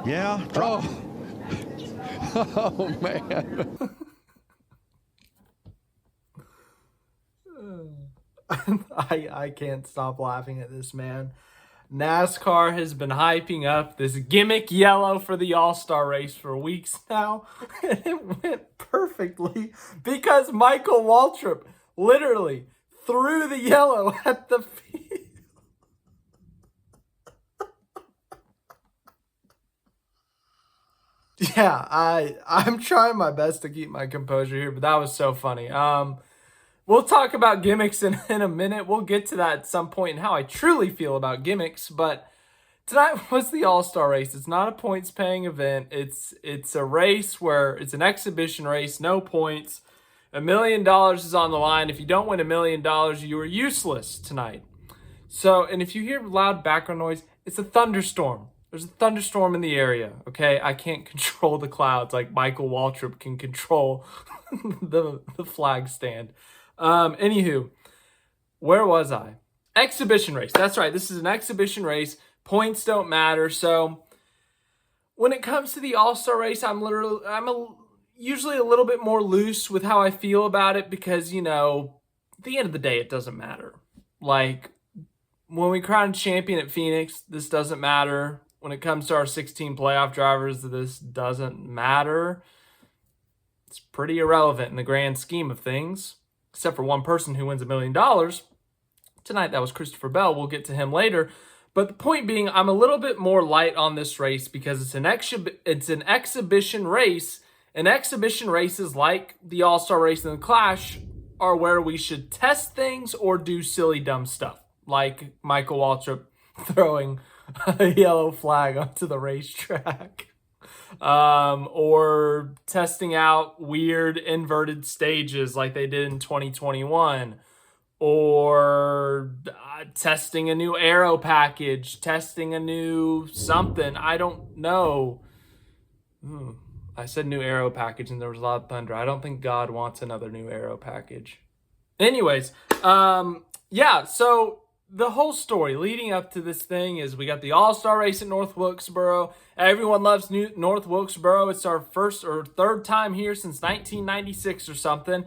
Yeah. Oh man. I can't stop laughing at this, man. NASCAR has been hyping up this gimmick yellow for the All-Star race for weeks now, and it went perfectly because Michael Waltrip literally threw the yellow at the field. Yeah, I'm trying my best to keep my composure here, but that was so funny. We'll talk about gimmicks in a minute. We'll get to that at some point and how I truly feel about gimmicks. But tonight was the All-Star race. It's not a points-paying event. It's a race where it's an exhibition race, no points. $1 million is on the line. If you don't win $1 million, you are useless tonight. So, and if you hear loud background noise, it's a thunderstorm. There's a thunderstorm in the area, okay? I can't control the clouds like Michael Waltrip can control the flag stand. Anywho, where was I? Exhibition race. That's right. This is an exhibition race. Points don't matter. So when it comes to the All-Star race, I'm usually a little bit more loose with how I feel about it because, you know, at the end of the day, it doesn't matter. Like when we crown champion at Phoenix, this doesn't matter. When it comes to our 16 playoff drivers, this doesn't matter. It's pretty irrelevant in the grand scheme of things, except for one person who wins $1 million. Tonight, that was Christopher Bell. We'll get to him later. But the point being, I'm a little bit more light on this race because it's an exhibition race. And exhibition races like the All-Star race and the Clash are where we should test things or do silly, dumb stuff. Like Michael Waltrip throwing a yellow flag onto the racetrack. Or testing out weird inverted stages like they did in 2021. Or testing a new aero package, testing a new something. I don't know. I said new aero package and there was a lot of thunder. I don't think God wants another new aero package. Anyways, yeah, so the whole story leading up to this thing is we got the All-Star race at North Wilkesboro. Everyone loves North Wilkesboro. It's our first or third time here since 1996 or something.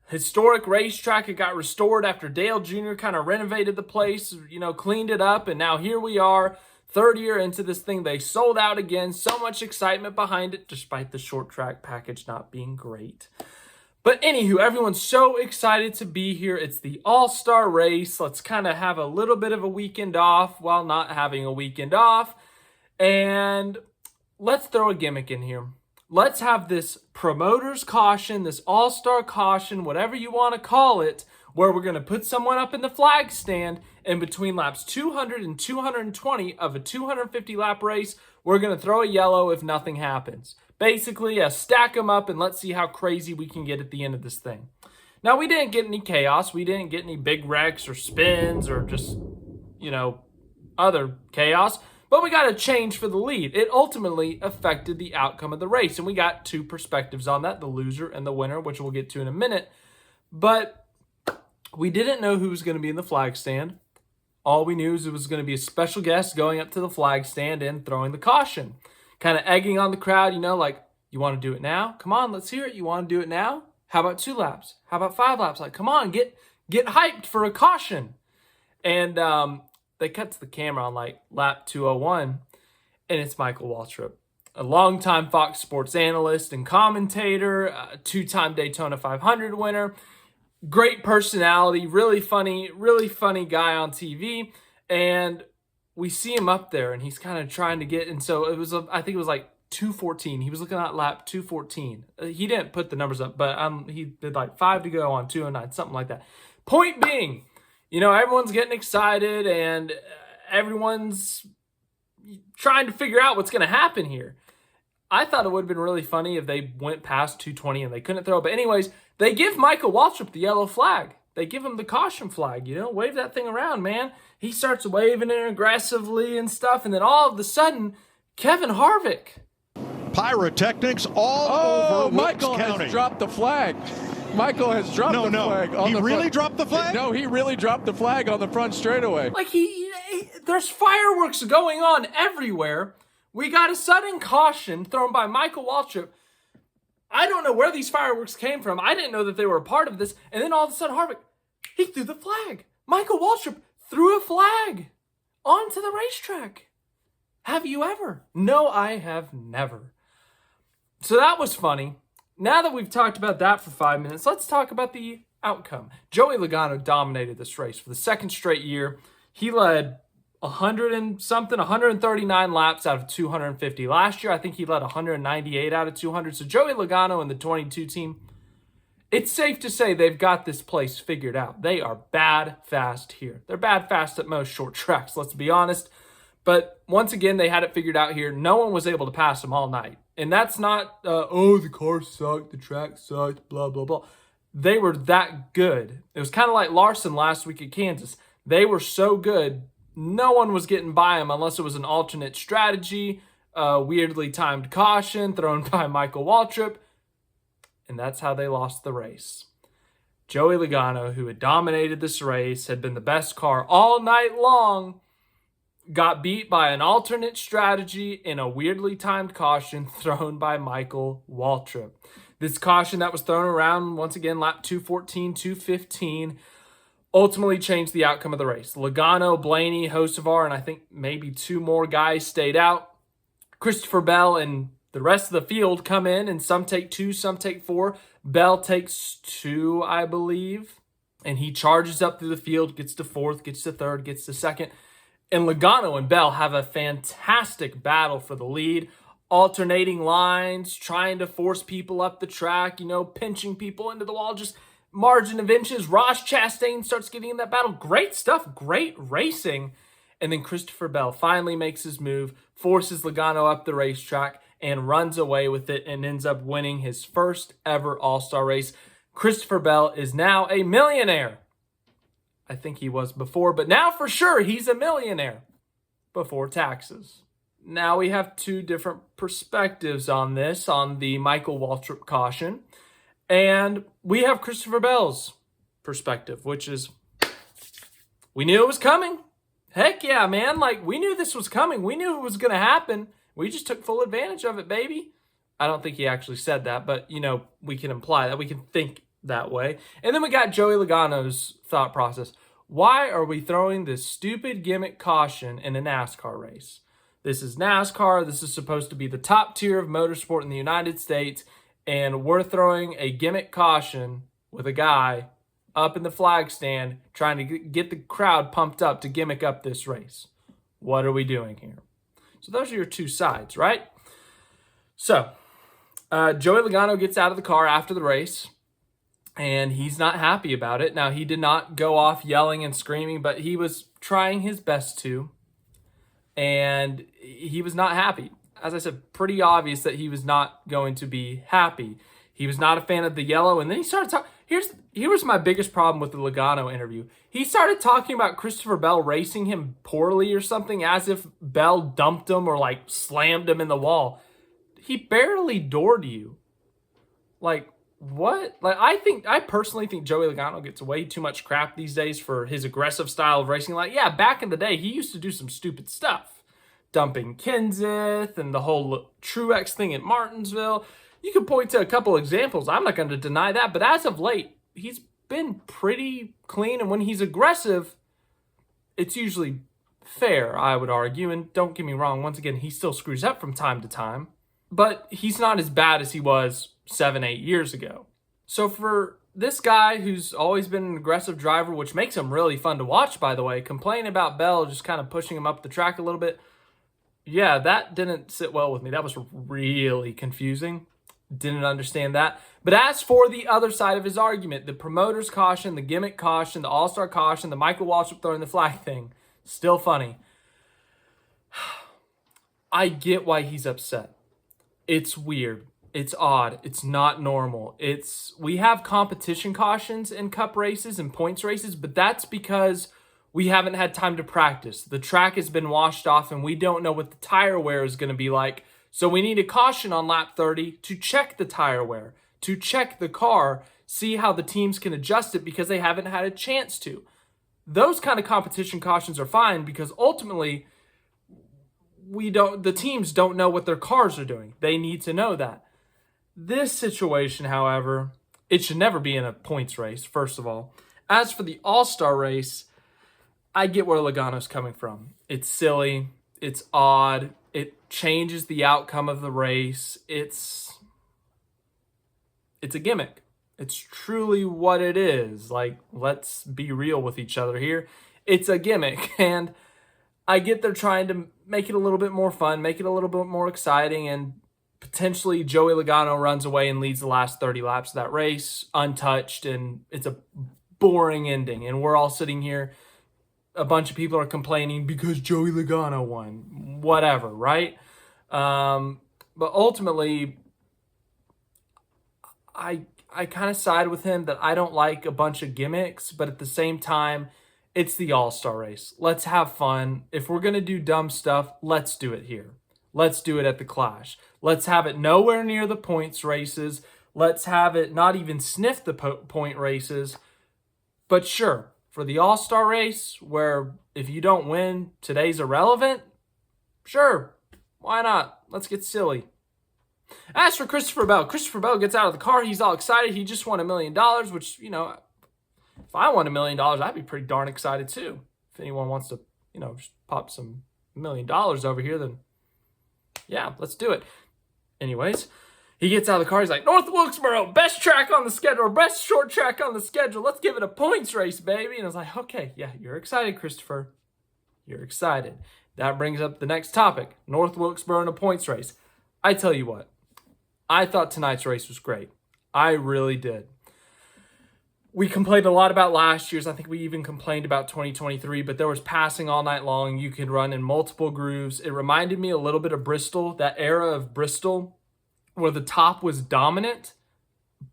Historic racetrack. It got restored after Dale Jr. kind of renovated the place, you know, cleaned it up. And now here we are, third year into this thing. They sold out again. So much excitement behind it, despite the short track package not being great. But anywho, everyone's so excited to be here. It's the All-Star race. Let's kind of have a little bit of a weekend off while not having a weekend off. And let's throw a gimmick in here. Let's have this promoter's caution, this All-Star caution, whatever you want to call it, where we're going to put someone up in the flag stand, and between laps 200 and 220 of a 250-lap race, we're going to throw a yellow if nothing happens. Basically, stack them up and let's see how crazy we can get at the end of this thing. Now, we didn't get any chaos. We didn't get any big wrecks or spins or just, you know, other chaos. But we got a change for the lead. It ultimately affected the outcome of the race. And we got two perspectives on that, the loser and the winner, which we'll get to in a minute. But we didn't know who was going to be in the flag stand. All we knew is it was going to be a special guest going up to the flag stand and throwing the caution. Kind of egging on the crowd, you know, like, you want to do it now? Come on, let's hear it. You want to do it now? How about 2 laps? How about 5 laps? Like, come on, get hyped for a caution. And they cut to the camera on, like, lap 201, and it's Michael Waltrip, a longtime Fox Sports analyst and commentator, a 2-time Daytona 500 winner, great personality, really funny guy on TV, and we see him up there, and he's kind of trying to get, and so it was, I think it was like 214. He was looking at lap 214. He didn't put the numbers up, but he did like 5 to go on 209, something like that. Point being, you know, everyone's getting excited, and everyone's trying to figure out what's going to happen here. I thought it would have been really funny if they went past 220 and they couldn't throw. But anyways, they give Michael Waltrip the yellow flag. They give him the caution flag, you know, wave that thing around, man. He starts waving it aggressively and stuff. And then all of a sudden, Kevin Harvick. Pyrotechnics all over Michael Wilkes County. Has dropped the flag. Michael has dropped the flag. He really dropped the flag? No, he really dropped the flag on the front straightaway. Like, there's fireworks going on everywhere We got a sudden caution thrown by Michael Waltrip. I don't know where these fireworks came from. I didn't know that they were a part of this. And then all of a sudden, Harvick, he threw the flag. Michael Waltrip threw a flag onto the racetrack. Have you ever? No, I have never. So that was funny. Now that we've talked about that for 5 minutes, let's talk about the outcome. Joey Logano dominated this race for the second straight year. He led 139 laps out of 250. Last year, I think he led 198 out of 200. So Joey Logano and the 22 team, it's safe to say they've got this place figured out. They are bad fast here. They're bad fast at most short tracks, let's be honest. But once again, they had it figured out here. No one was able to pass them all night. And that's not, the car sucked, the track sucked, blah, blah, blah. They were that good. It was kind of like Larson last week at Kansas. They were so good, no one was getting by them unless it was an alternate strategy, weirdly timed caution thrown by Michael Waltrip. And that's how they lost the race. Joey Logano, who had dominated this race, had been the best car all night long, got beat by an alternate strategy in a weirdly timed caution thrown by Michael Waltrip. This caution that was thrown around, once again, lap 214, 215, ultimately changed the outcome of the race. Logano, Blaney, Hocevar, and I think maybe two more guys stayed out. Christopher Bell and the rest of the field come in, and some take 2, some take 4. Bell takes 2, I believe, and he charges up through the field, gets to 4th, gets to 3rd, gets to 2nd. And Logano and Bell have a fantastic battle for the lead, alternating lines, trying to force people up the track, pinching people into the wall, just margin of inches. Ross Chastain starts getting in that battle. Great stuff, great racing. And then Christopher Bell finally makes his move, forces Logano up the racetrack, and runs away with it and ends up winning his first ever All-Star race. Christopher Bell is now a millionaire. I think he was before, but now for sure he's a millionaire before taxes. Now we have two different perspectives on this, on the Michael Waltrip caution. And we have Christopher Bell's perspective, which is, we knew it was coming. Heck yeah, man. We knew this was coming. We knew it was going to happen. We just took full advantage of it, baby. I don't think he actually said that, but, we can imply that. We can think that way. And then we got Joey Logano's thought process. Why are we throwing this stupid gimmick caution in a NASCAR race? This is NASCAR. This is supposed to be the top tier of motorsport in the United States. And we're throwing a gimmick caution with a guy up in the flag stand trying to get the crowd pumped up to gimmick up this race. What are we doing here? So those are your two sides, right? So Joey Logano gets out of the car after the race, and he's not happy about it. Now, he did not go off yelling and screaming, but he was trying his best to, and he was not happy. As I said, pretty obvious that he was not going to be happy. He was not a fan of the yellow, and then he started talking. Here was my biggest problem with the Logano interview. He started talking about Christopher Bell racing him poorly or something, as if Bell dumped him or slammed him in the wall. He barely doored you. What? I personally think Joey Logano gets way too much crap these days for his aggressive style of racing. Back in the day, he used to do some stupid stuff. Dumping Kenseth and the whole Truex thing at Martinsville. You could point to a couple examples. I'm not going to deny that. But as of late, he's been pretty clean. And when he's aggressive, it's usually fair, I would argue. And don't get me wrong, once again, he still screws up from time to time. But he's not as bad as he was 7-8 years ago. So for this guy who's always been an aggressive driver, which makes him really fun to watch, by the way, complaining about Bell just kind of pushing him up the track a little bit, yeah, that didn't sit well with me. That was really confusing. Didn't understand that. But as for the other side of his argument, the promoter's caution, the gimmick caution, the all-star caution, the Michael Waltrip throwing the flag thing, still funny. I get why he's upset. It's weird. It's odd. It's not normal. We have competition cautions in cup races and points races, but that's because we haven't had time to practice. The track has been washed off and we don't know what the tire wear is going to be like. So we need a caution on lap 30 to check the tire wear, to check the car, see how the teams can adjust it because they haven't had a chance to. Those kind of competition cautions are fine because ultimately the teams don't know what their cars are doing. They need to know that. This situation, however, it should never be in a points race, first of all. As for the All-Star race, I get where Logano's coming from. It's silly. It's odd. It changes the outcome of the race. It's a gimmick. It's truly what it is. Like, let's be real with each other here. It's a gimmick. And I get they're trying to make it a little bit more fun, make it a little bit more exciting, and potentially Joey Logano runs away and leads the last 30 laps of that race untouched, and it's a boring ending. And we're all sitting here, a bunch of people are complaining because Joey Logano won. Whatever, right? But ultimately, I kind of side with him that I don't like a bunch of gimmicks, but at the same time, it's the All-Star race. Let's have fun. If we're going to do dumb stuff, let's do it here. Let's do it at the Clash. Let's have it nowhere near the points races. Let's have it not even sniff the point races. But sure, for the All-Star race, where if you don't win, today's irrelevant, sure, why not? Let's get silly. As for Christopher Bell gets out of the car. He's all excited. He just won $1 million, which, you know, if I won $1 million, I'd be pretty darn excited too. If anyone wants to, you know, just pop some $1 million over here, then yeah, let's do it. Anyways, he gets out of the car. He's like, North Wilkesboro, best track on the schedule, best short track on the schedule. Let's give it a points race, baby. And I was like, okay, yeah, you're excited, Christopher. You're excited. That brings up the next topic, North Wilkesboro in a points race. I tell you what, I thought tonight's race was great. I really did. We complained a lot about last year's. I think we even complained about 2023, but there was passing all night long. You could run in multiple grooves. It reminded me a little bit of Bristol, that era of Bristol where the top was dominant,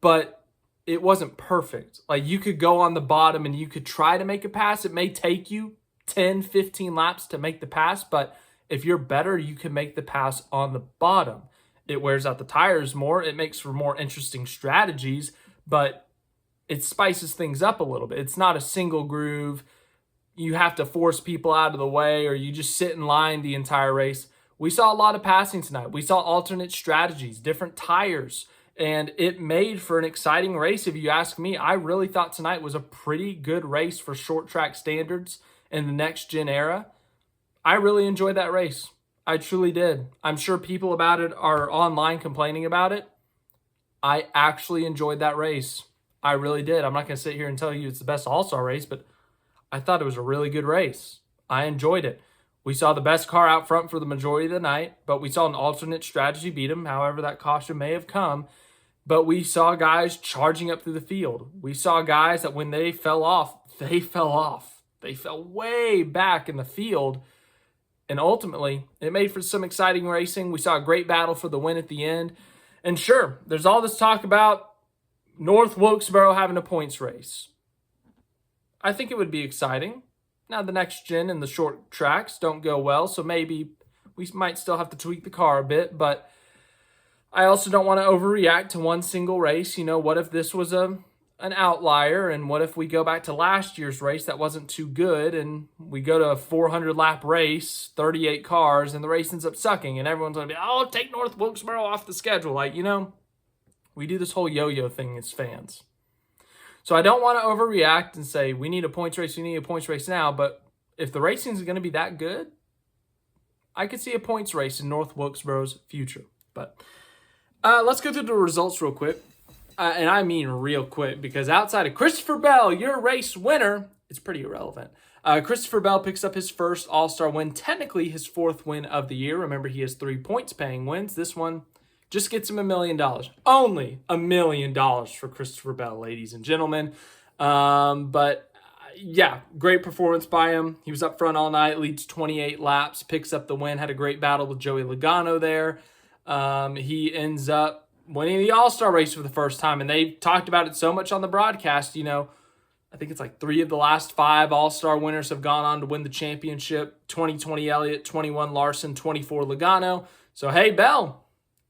but it wasn't perfect. Like, you could go on the bottom and you could try to make a pass. It may take you 10, 15 laps to make the pass, but if you're better, you can make the pass on the bottom. It wears out the tires more. It makes for more interesting strategies, but it spices things up a little bit. It's not a single groove. You have to force people out of the way, or you just sit in line the entire race. We saw a lot of passing tonight. We saw alternate strategies, different tires, and it made for an exciting race. If you ask me, I really thought tonight was a pretty good race for short track standards in the next gen era. I really enjoyed that race. I truly did. I'm sure people about it are online complaining about it. I actually enjoyed that race. I really did. I'm not going to sit here and tell you it's the best All-Star race, but I thought it was a really good race. I enjoyed it. We saw the best car out front for the majority of the night, but we saw an alternate strategy beat him, however that caution may have come. But we saw guys charging up through the field. We saw guys that when they fell off, they fell off. They fell way back in the field. And ultimately, it made for some exciting racing. We saw a great battle for the win at the end. And sure, there's all this talk about North Wilkesboro having a points race. I think it would be exciting. Now, the next gen and the short tracks don't go well, so maybe we might still have to tweak the car a bit, but I also don't want to overreact to one single race. You know, what if this was an outlier, and what if we go back to last year's race that wasn't too good, and we go to a 400-lap race, 38 cars, and the race ends up sucking, and everyone's going to be, oh, take North Wilkesboro off the schedule. Like, you know, we do this whole yo-yo thing as fans. So I don't want to overreact and say, we need a points race now, but if the racing is going to be that good, I could see a points race in North Wilkesboro's future. But let's go through the results real quick. And I mean real quick, because outside of Christopher Bell, your race winner, it's pretty irrelevant. Christopher Bell picks up his first All-Star win, technically his fourth win of the year. Remember, he has 3 points-paying wins. This one just gets him $1 million. Only $1 million for Christopher Bell, ladies and gentlemen. But yeah, great performance by him. He was up front all night, leads 28 laps, picks up the win, had a great battle with Joey Logano there. He ends up winning the All-Star race for the first time, and they talked about it so much on the broadcast. You know, I think it's like 3 of the last 5 All-Star winners have gone on to win the championship. 2020 Elliott, 21 Larson, 24 Logano. So, hey, Bell,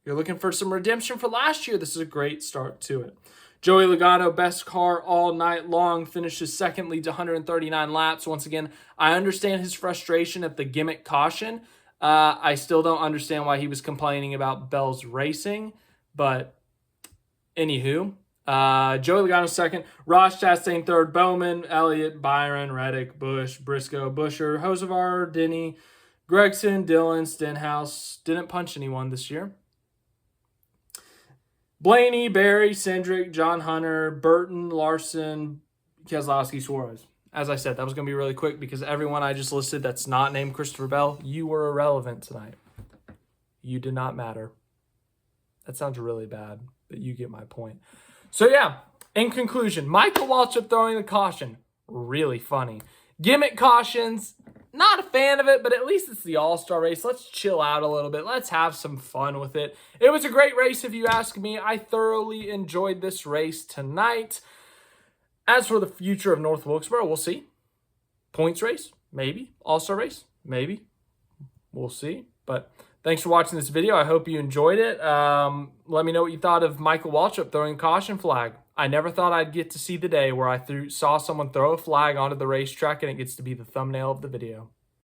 you're looking for some redemption for last year. This is a great start to it. Joey Logano, best car all night long, finishes second, leads 139 laps. Once again, I understand his frustration at the gimmick caution. I still don't understand why he was complaining about Bell's racing, but anywho. Joey Logano second, Ross Chastain third, Bowman, Elliott, Byron, Reddick, Busch, Briscoe, Busher, Hocevar, Denny, Gregson, Dillon, Stenhouse. Didn't punch anyone this year. Blaney, Barry, Cindric, John Hunter, Burton, Larson, Keselowski, Suarez. As I said, that was going to be really quick because everyone I just listed that's not named Christopher Bell, you were irrelevant tonight. You did not matter. That sounds really bad, but you get my point. So yeah, in conclusion, Michael Waltrip throwing the caution, really funny. Gimmick cautions, not a fan of it, but at least it's the All-Star race. Let's chill out a little bit. Let's have some fun with it. It was a great race if you ask me. I thoroughly enjoyed this race tonight. As for the future of North Wilkesboro, we'll see. Points race, maybe. All-Star race, maybe. We'll see. But thanks for watching this video. I hope you enjoyed it. Let me know what you thought of Michael Waltrip throwing caution flag. I never thought I'd get to see the day where I saw someone throw a flag onto the racetrack and it gets to be the thumbnail of the video.